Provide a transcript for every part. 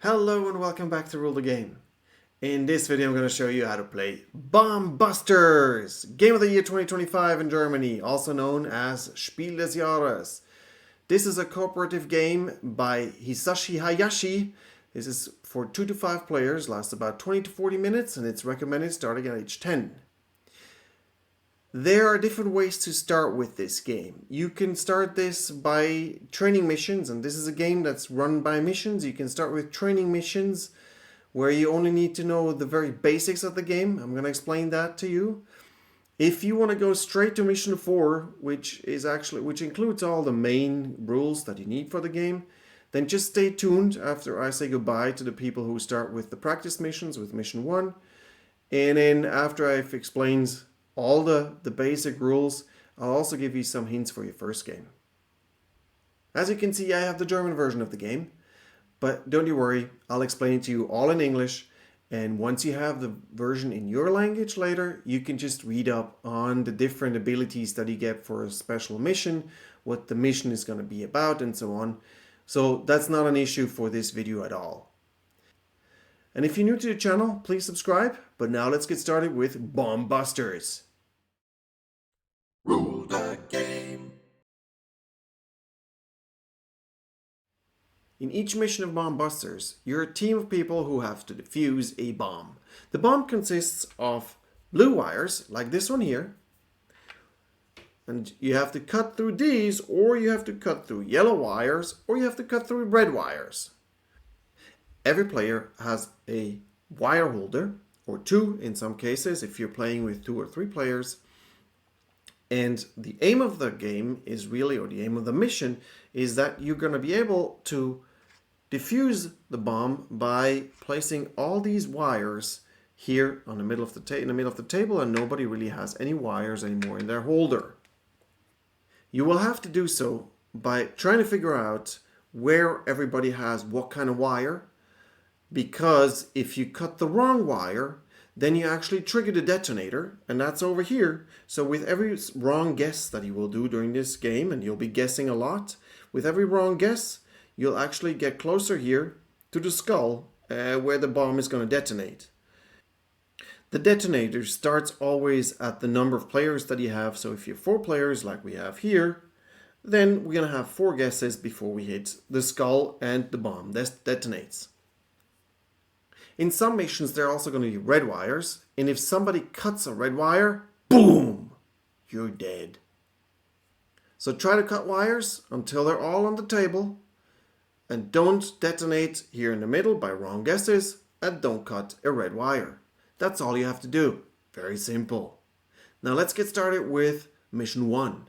Hello and welcome back to Rule the Game. In this video I'm going to show you how to play Bomb Busters! Game of the Year 2025 in Germany, also known as Spiel des Jahres. This is a cooperative game by Hisashi Hayashi. This is for 2 to 5 players, lasts about 20 to 40 minutes, and it's recommended starting at age 10. There are different ways to start with this game. You can start this by training missions, and this is a game that's run by missions. You can start with training missions where you only need to know the very basics of the game. I'm going to explain that to you. If you want to go straight to mission 4, which includes all the main rules that you need for the game, then just stay tuned after I say goodbye to the people who start with the practice missions with mission 1. And then after I've explained all the basic rules, I'll also give you some hints for your first game. As you can see, I have the German version of the game, but don't you worry, I'll explain it to you all in English, and once you have the version in your language later, you can just read up on the different abilities that you get for a special mission, what the mission is going to be about, and so on. So that's not an issue for this video at all. And if you're new to the channel, please subscribe. But now let's get started with Bomb Busters. Rule the game. In each mission of Bomb Busters, you're a team of people who have to defuse a bomb. The bomb consists of blue wires, like this one here, and you have to cut through these, or you have to cut through yellow wires, or you have to cut through red wires. Every player has a wire holder, or 2 in some cases, if you're playing with 2 or 3 players. And the aim of the game is really, or the aim of the mission, is that you're going to be able to defuse the bomb by placing all these wires here on the middle of the in the middle of the table, and nobody really has any wires anymore in their holder. You will have to do so by trying to figure out where everybody has what kind of wire, because if you cut the wrong wire, then you actually trigger the detonator, and that's over here. So with every wrong guess that you will do during this game, and you'll be guessing a lot, with every wrong guess, you'll actually get closer here to the skull where the bomb is going to detonate. The detonator starts always at the number of players that you have. So if you have 4 players like we have here, then we're going to have 4 guesses before we hit the skull and the bomb detonates. In some missions, there are also going to be red wires, and if somebody cuts a red wire, boom, you're dead. So try to cut wires until they're all on the table, and don't detonate here in the middle by wrong guesses, and don't cut a red wire. That's all you have to do. Very simple. Now let's get started with mission 1.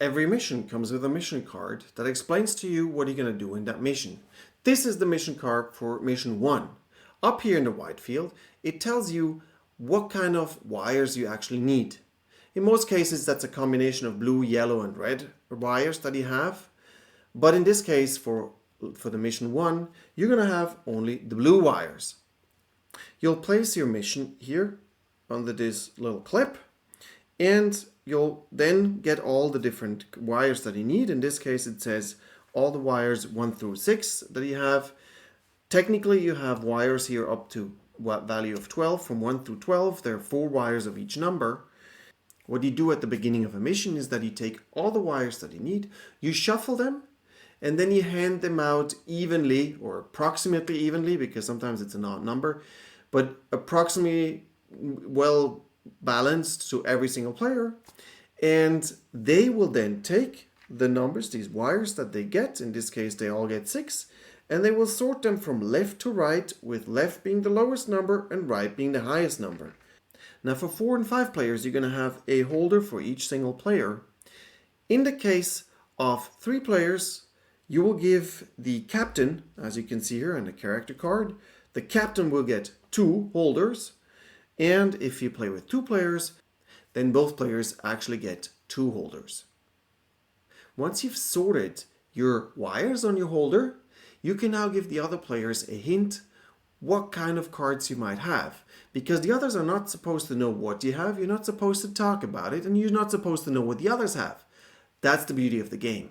Every mission comes with a mission card that explains to you what you're going to do in that mission. This is the mission card for mission 1. Up here in the white field, it tells you what kind of wires you actually need. In most cases, that's a combination of blue, yellow, and red wires that you have. But in this case, for the mission 1, you're going to have only the blue wires. You'll place your mission here under this little clip, and you'll then get all the different wires that you need. In this case, it says all the wires 1 through 6 that you have. Technically, you have wires here up to what value of 12, from 1 through 12. There are 4 wires of each number. What you do at the beginning of a mission is that you take all the wires that you need, you shuffle them, and then you hand them out evenly, or approximately evenly, because sometimes it's an odd number, but approximately well balanced to every single player. And they will then take the numbers, these wires that they get, in this case they all get 6, and they will sort them from left to right, with left being the lowest number and right being the highest number. Now for 4 and 5 players, you're going to have a holder for each single player. In the case of 3 players, you will give the captain, as you can see here on the character card, the captain will get 2 holders, and if you play with 2 players, then both players actually get 2 holders. Once you've sorted your wires on your holder, you can now give the other players a hint what kind of cards you might have, because the others are not supposed to know what you have, you're not supposed to talk about it, and you're not supposed to know what the others have. That's the beauty of the game.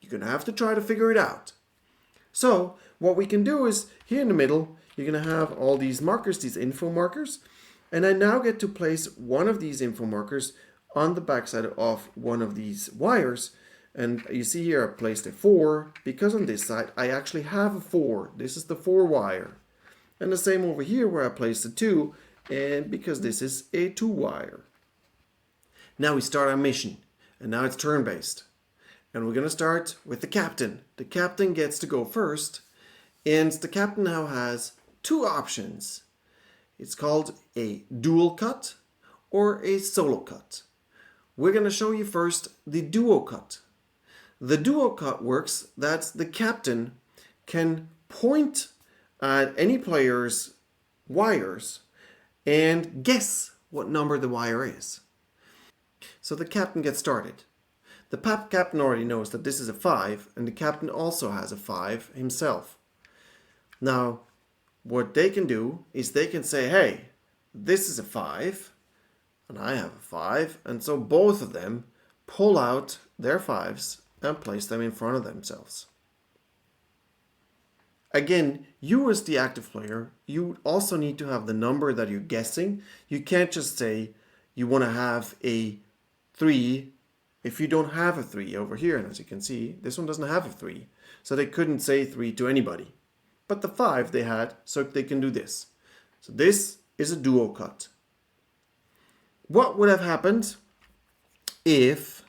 You're going to have to try to figure it out. So what we can do is here in the middle, you're going to have all these markers, these info markers. And I now get to place one of these info markers on the backside of one of these wires. And you see here I placed a 4 because on this side I actually have a 4. This is the 4 wire. And the same over here where I placed a 2, and because this is a 2 wire. Now we start our mission, and now it's turn-based. And we're going to start with the captain. The captain gets to go first, and the captain now has 2 options. It's called a dual cut or a solo cut. We're going to show you first the duo cut. The duo cut works that the captain can point at any player's wires and guess what number the wire is. So the captain gets started. The captain already knows that this is a 5, and the captain also has a 5 himself. Now, what they can do is they can say, hey, this is a 5, and I have a 5, and so both of them pull out their 5s and place them in front of themselves. Again, you as the active player, you also need to have the number that you're guessing. You can't just say you want to have a 3 if you don't have a 3 over here. And as you can see, this one doesn't have a 3. So they couldn't say 3 to anybody. But the 5 they had, so they can do this. So this is a duo cut. What would have happened if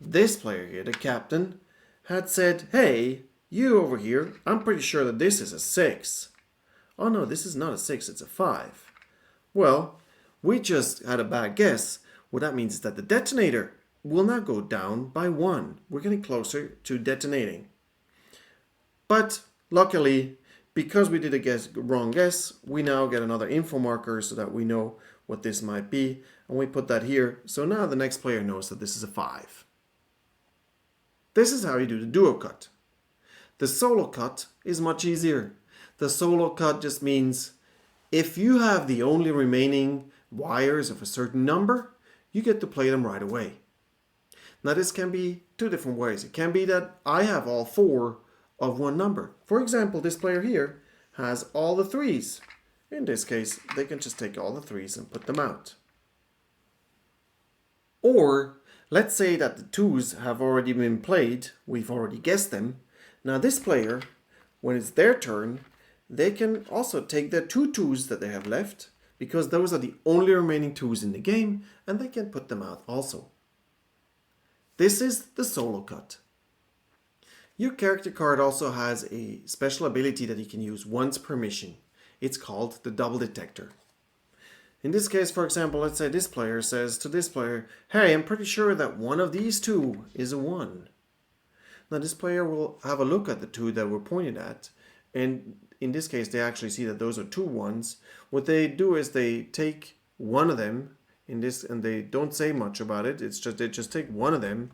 this player here, the captain, had said, hey, you over here, I'm pretty sure that this is a 6. Oh no, this is not a 6, it's a 5. Well, we just had a bad guess. What that means is that the detonator will now go down by 1. We're getting closer to detonating. But luckily, because we did a wrong guess, we now get another info marker so that we know what this might be. And we put that here. So now the next player knows that this is a 5. This is how you do the duo cut. The solo cut is much easier. The solo cut just means if you have the only remaining wires of a certain number, you get to play them right away. Now this can be 2 different ways. It can be that I have all 4 of one number. For example, this player here has all the 3s. In this case, they can just take all the 3s and put them out. Or let's say that the 2s have already been played. We've already guessed them. Now this player, when it's their turn, they can also take the 2 2s that they have left, because those are the only remaining 2s in the game, and they can put them out also. This is the solo cut. Your character card also has a special ability that you can use once per mission. It's called the double detector. In this case, for example, let's say this player says to this player, hey, I'm pretty sure that one of these 2 is a 1. Now this player will have a look at the 2 that were pointed at, and in this case they actually see that those are 2 1s. What they do is they take one of them in this, and they don't say much about it. It's just they just take one of them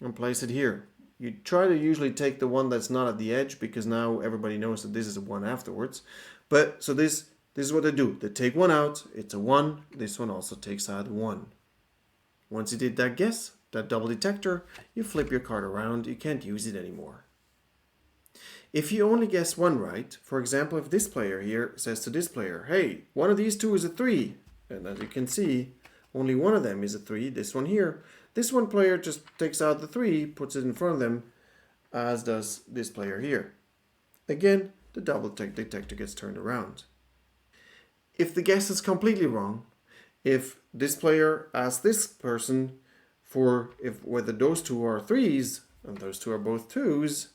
and place it here. You try to usually take the one that's not at the edge, because now everybody knows that this is a 1 afterwards. But so this is what they do. They take one out, it's a 1. This one also takes out a 1. Once you did that guess, that double detector, you flip your card around, you can't use it anymore. If you only guess one right, for example, if this player here says to this player, hey, one of these 2 is a 3, and as you can see, only one of them is a 3, this one here, this one player just takes out the 3, puts it in front of them, as does this player here. Again, the double detector gets turned around. If the guess is completely wrong, if this player asks this person for whether those 2 are 3s and those 2 are both 2s,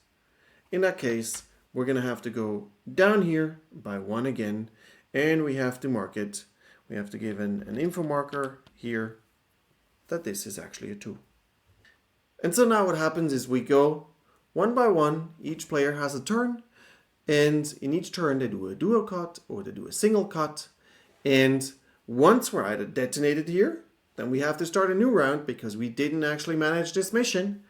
in that case, we're going to have to go down here by 1 again, and we have to mark it. We have to give an info marker here that this is actually a 2. And so now what happens is we go 1 by 1, each player has a turn, and in each turn they do a dual cut or they do a single cut, and once we're either detonated here, then we have to start a new round because we didn't actually manage this mission,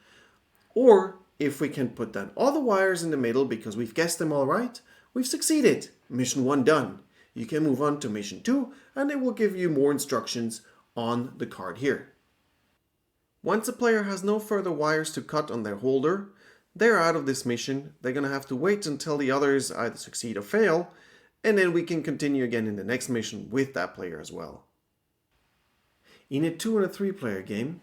or if we can put down all the wires in the middle because we've guessed them all right, we've succeeded. Mission 1 done. You can move on to mission 2, and it will give you more instructions on the card here. Once a player has no further wires to cut on their holder, they're out of this mission. They're going to have to wait until the others either succeed or fail, and then we can continue again in the next mission with that player as well. In a 2 and a 3 player game,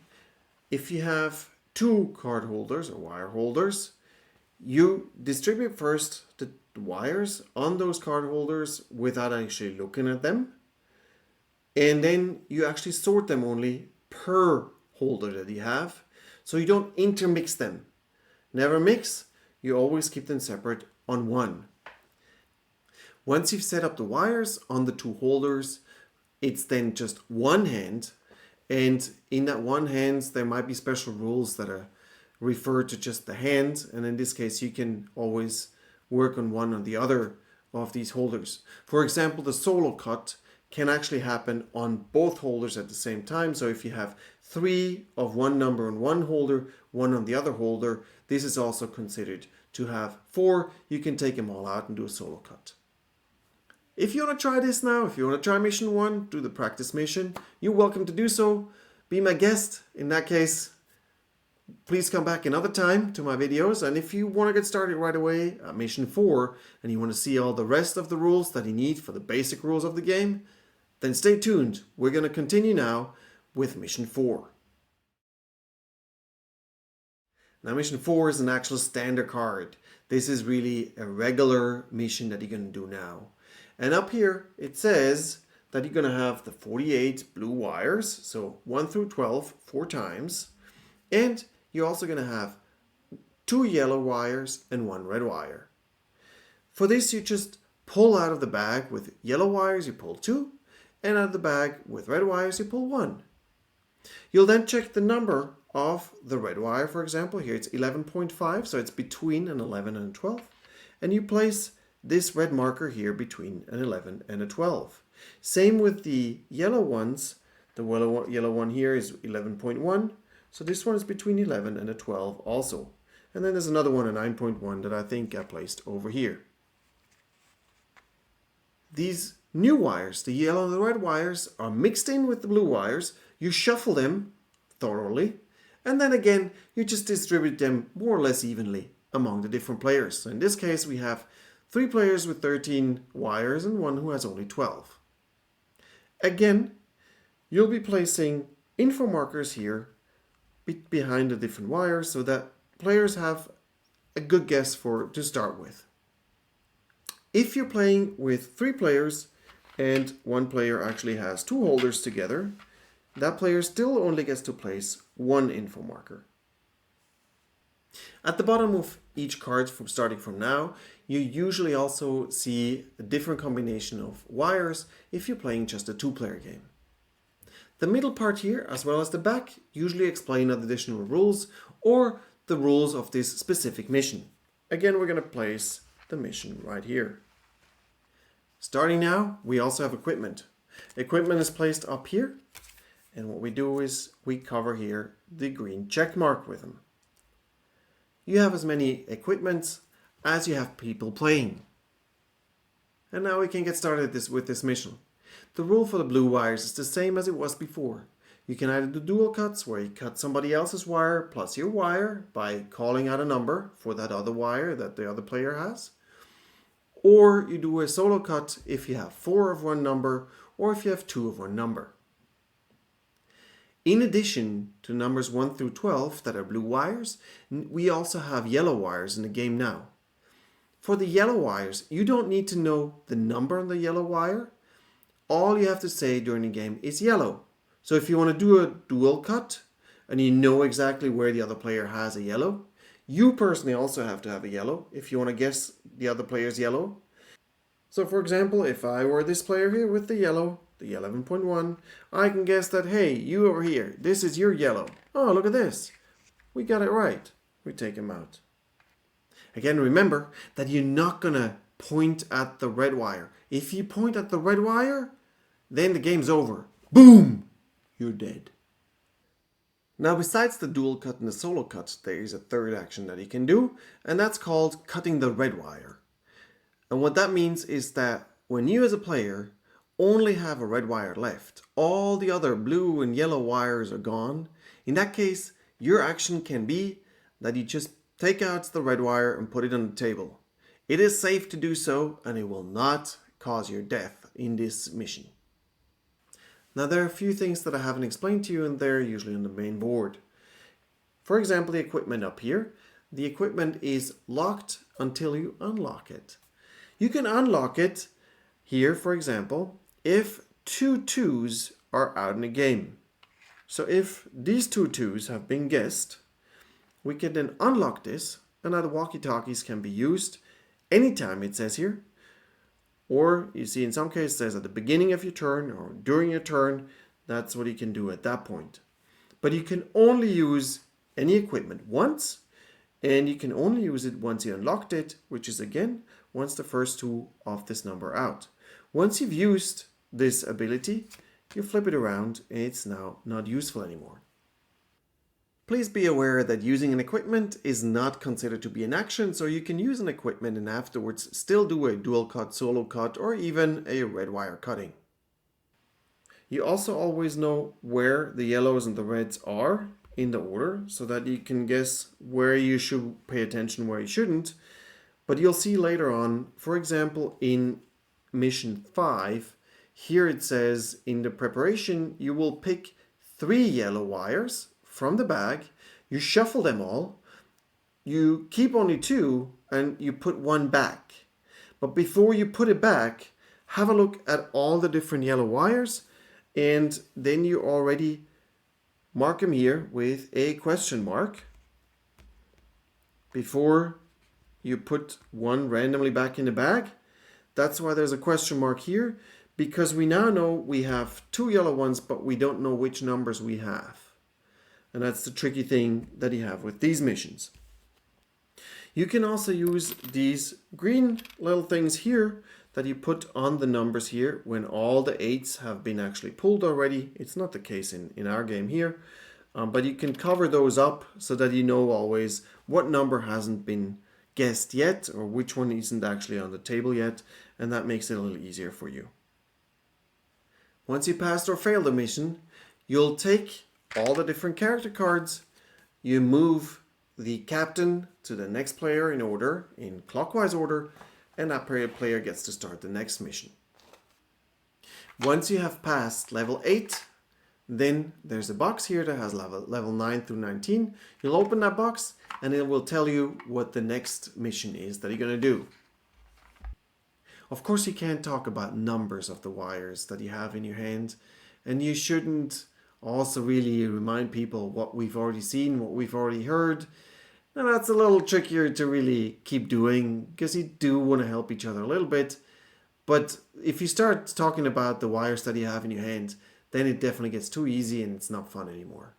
if you have 2 card holders or wire holders, you distribute first the wires on those card holders without actually looking at them. And then you actually sort them only per holder that you have. So you don't intermix them. Never mix, you always keep them separate on one. Once you've set up the wires on the 2 holders, it's then just one hand. And in that one hand, there might be special rules that are referred to just the hand. And in this case, you can always work on one or the other of these holders. For example, the solo cut can actually happen on both holders at the same time. So if you have 3 of one number on one holder, 1 on the other holder, this is also considered to have 4. You can take them all out and do a solo cut. If you want to try this now, if you want to try mission 1, do the practice mission, you're welcome to do so. Be my guest. In that case, please come back another time to my videos. And if you want to get started right away at mission 4 and you want to see all the rest of the rules that you need for the basic rules of the game, then stay tuned. We're going to continue now with mission 4. Now mission 4 is an actual standard card. This is really a regular mission that you're going to do now. And up here it says that you're going to have the 48 blue wires, so 1 through 12, 4 times. And you're also going to have 2 yellow wires and 1 red wire. For this, you just pull out of the bag with yellow wires, you pull 2, and out of the bag with red wires, you pull 1. You'll then check the number of the red wire. For example, here it's 11.5, so it's between an 11 and a 12. And you place this red marker here between an 11 and a 12. Same with the yellow ones. The yellow one here is 11.1. So this one is between 11 and a 12 also. And then there's another one, a 9.1, that I think I placed over here. These new wires, the yellow and the red wires, are mixed in with the blue wires. You shuffle them thoroughly. And then again, you just distribute them more or less evenly among the different players. So in this case, we have 3 players with 13 wires and 1 who has only 12. Again, you'll be placing info markers here behind the different wires so that players have a good guess to start with. If you're playing with 3 players and 1 player actually has 2 holders together, that player still only gets to place 1 info marker. At the bottom of each card, starting from now, you usually also see a different combination of wires if you're playing just a 2-player game. The middle part here, as well as the back, usually explain additional rules or the rules of this specific mission. Again, we're going to place the mission right here. Starting now, we also have equipment. Equipment is placed up here, and what we do is we cover here the green check mark with them. You have as many equipments as you have people playing. And now we can get started with this mission. The rule for the blue wires is the same as it was before. You can either do dual cuts, where you cut somebody else's wire plus your wire by calling out a number for that other wire that the other player has. Or you do a solo cut if you have 4 of one number or if you have 2 of one number. In addition to numbers 1 through 12 that are blue wires, we also have yellow wires in the game now. For the yellow wires, you don't need to know the number on the yellow wire. All you have to say during the game is yellow. So if you want to do a dual cut and you know exactly where the other player has a yellow, you personally also have to have a yellow if you want to guess the other player's yellow. So for example, if I were this player here with the yellow, the 11.1, I can guess that, hey, you over here, this is your yellow. Oh, look at this. We got it right. We take him out. Again, remember that you're not going to point at the red wire. If you point at the red wire, then the game's over. Boom! You're dead. Now, besides the dual cut and the solo cut, there is a third action that you can do, and that's called cutting the red wire. And what that means is that when you as a player only have a red wire left, all the other blue and yellow wires are gone, in that case, your action can be that you just Take out the red wire and put it on the table. It is safe to do so and it will not cause your death in this mission. Now there are a few things that I haven't explained to you and they're usually on the main board. For example, the equipment up here. The equipment is locked until you unlock it. You can unlock it here, for example, if 2 2s are out in a game. So if these 2 2s have been guessed, we can then unlock this and now the walkie-talkies can be used anytime, it says here. Or you see in some cases it says at the beginning of your turn or during your turn. That's what you can do at that point. But you can only use any equipment once, and you can only use it once you unlocked it, which is again once the first 2 of this number are out. Once you've used this ability, you flip it around and it's now not useful anymore. Please be aware that using an equipment is not considered to be an action, so you can use an equipment and afterwards still do a dual cut, solo cut, or even a red wire cutting. You also always know where the yellows and the reds are in the order, so that you can guess where you should pay attention, where you shouldn't. But you'll see later on, for example, in mission 5, here it says in the preparation, you will pick 3 yellow wires from the bag, you shuffle them all, you keep only 2 and you put 1 back. But before you put it back, have a look at all the different yellow wires and then you already mark them here with a question mark before you put 1 randomly back in the bag. That's why there's a question mark here, because we now know we have 2 yellow ones, but we don't know which numbers we have. And that's the tricky thing that you have with these missions. You can also use these green little things here that you put on the numbers here when all the 8s have been actually pulled already. It's not the case in our game here, but you can cover those up so that you know always what number hasn't been guessed yet or which one isn't actually on the table yet, and that makes it a little easier for you. Once you passed or failed a mission, you'll take all the different character cards, you move the captain to the next player in order, in clockwise order, and that player gets to start the next mission. Once you have passed level 8, then there's a box here that has level 9 through 19. You'll open that box and it will tell you what the next mission is that you're going to do. Of course, you can't talk about numbers of the wires that you have in your hand, and you shouldn't also really remind people what we've already seen, what we've already heard. And that's a little trickier to really keep doing because you do want to help each other a little bit. But if you start talking about the wires that you have in your hand, then it definitely gets too easy and it's not fun anymore.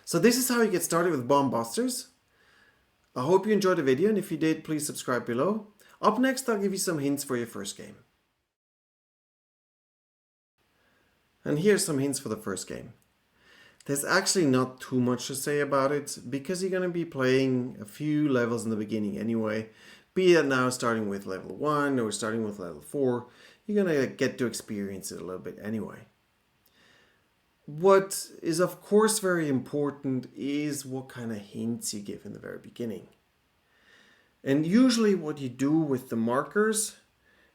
So this is how you get started with Bomb Busters. I hope you enjoyed the video, and if you did, please subscribe below. Up next, I'll give you some hints for your first game. And here's some hints for the first game. There's actually not too much to say about it because you're going to be playing a few levels in the beginning anyway. Be it now starting with level 1 or starting with level 4, you're going to get to experience it a little bit anyway. What is of course very important is what kind of hints you give in the very beginning. And usually what you do with the markers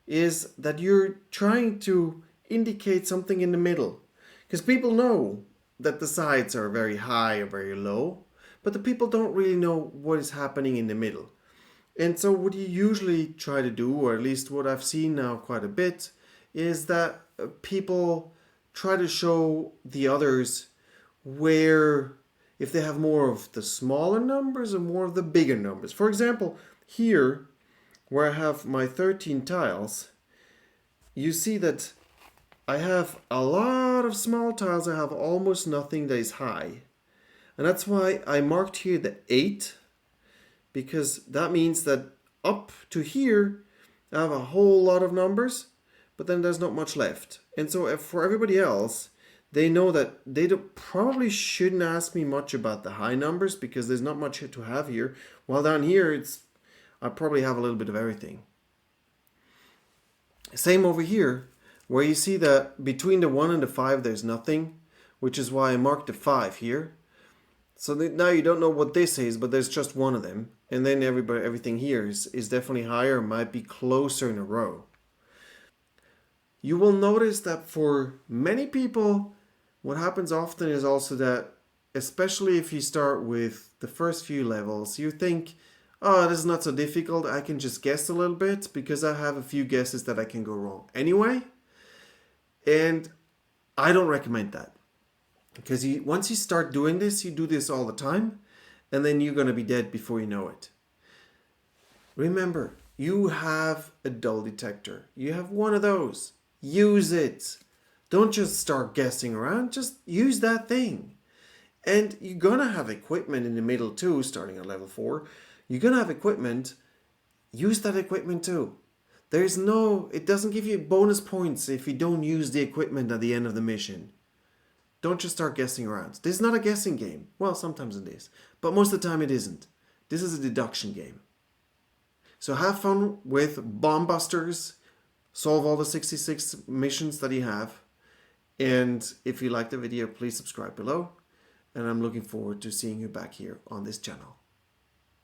is that you're trying to indicate something in the middle. Because people know that the sides are very high or very low, but the people don't really know what is happening in the middle. And so what you usually try to do, or at least what I've seen now quite a bit, is that people try to show the others where, if they have more of the smaller numbers or more of the bigger numbers. For example, here, where I have my 13 tiles, you see that I have a lot of small tiles. I have almost nothing that is high. And that's why I marked here the 8, because that means that up to here, I have a whole lot of numbers, but then there's not much left. And so for everybody else, they know that they probably shouldn't ask me much about the high numbers because there's not much to have here. While down here, I probably have a little bit of everything. Same over here, where you see that between the 1 and the 5 there's nothing, which is why I marked the 5 here. So now you don't know what this is, but there's just one of them. And then everything here is definitely higher, might be closer in a row. You will notice that for many people, what happens often is also that, especially if you start with the first few levels, you think, oh, this is not so difficult. I can just guess a little bit because I have a few guesses that I can go wrong anyway. And I don't recommend that. Because once you start doing this, you do this all the time, and then you're going to be dead before you know it. Remember, you have a dull detector. You have one of those. Use it. Don't just start guessing around. Just use that thing. And you're going to have equipment in the middle too, starting at level 4. You're going to have equipment. Use that equipment too. It doesn't give you bonus points if you don't use the equipment at the end of the mission. Don't just start guessing around. This is not a guessing game. Well, sometimes it is. But most of the time it isn't. This is a deduction game. So have fun with bomb busters. Solve all the 66 missions that you have. And if you like the video, please subscribe below. And I'm looking forward to seeing you back here on this channel.